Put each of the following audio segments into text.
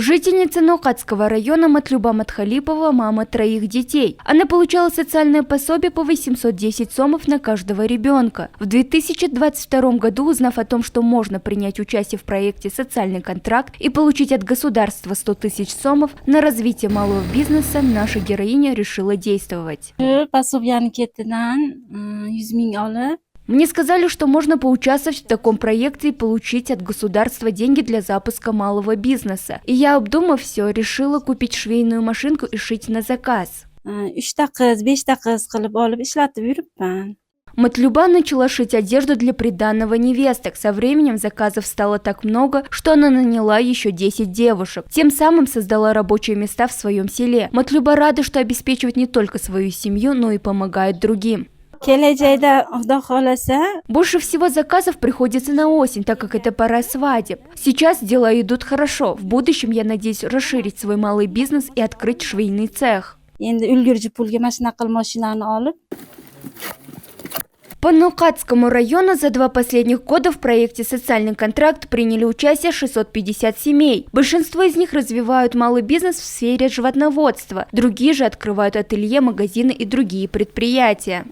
Жительница Ноокатского района Матлюба Матхалипова – мама 3 детей. Она получала социальное пособие по 810 сомов на каждого ребенка. В 2022 году, узнав о том, что можно принять участие в проекте «Социальный контракт» и получить от государства 100 тысяч сомов на развитие малого бизнеса, наша героиня решила действовать. Мне сказали, что можно поучаствовать в таком проекте и получить от государства деньги для запуска малого бизнеса. И я, обдумав все, решила купить швейную машинку и шить на заказ. Матлюба начала шить одежду для приданного невесток. Со временем заказов стало так много, что она наняла еще 10 девушек. Тем самым создала рабочие места в своем селе. Матлюба рада, что обеспечивает не только свою семью, но и помогает другим. Больше всего заказов приходится на осень, так как это пора свадеб. Сейчас дела идут хорошо. В будущем я надеюсь расширить свой малый бизнес и открыть швейный цех. По Ноокатскому району за 2 последних года в проекте «Социальный контракт» приняли участие 650 семей. Большинство из них развивают малый бизнес в сфере животноводства. Другие же открывают ателье, магазины и другие предприятия.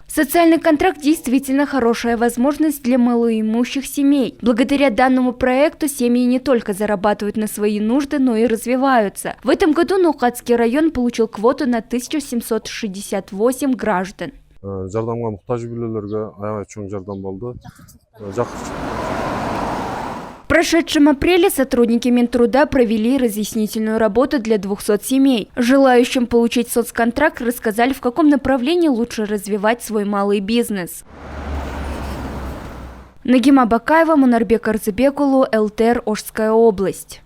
Социальный контракт действительно хорошая возможность для малоимущих семей. Благодаря данному проекту семьи не только зарабатывают на свои нужды, но и развиваются. В этом году Ноокатский район получил квоту на 1768 граждан. В прошедшем апреле сотрудники Минтруда провели разъяснительную работу для 200 семей. Желающим получить соцконтракт рассказали, в каком направлении лучше развивать свой малый бизнес. Нагима Бакаева, Мунарбек Арзыбекулу, ЛТР, Ошская область.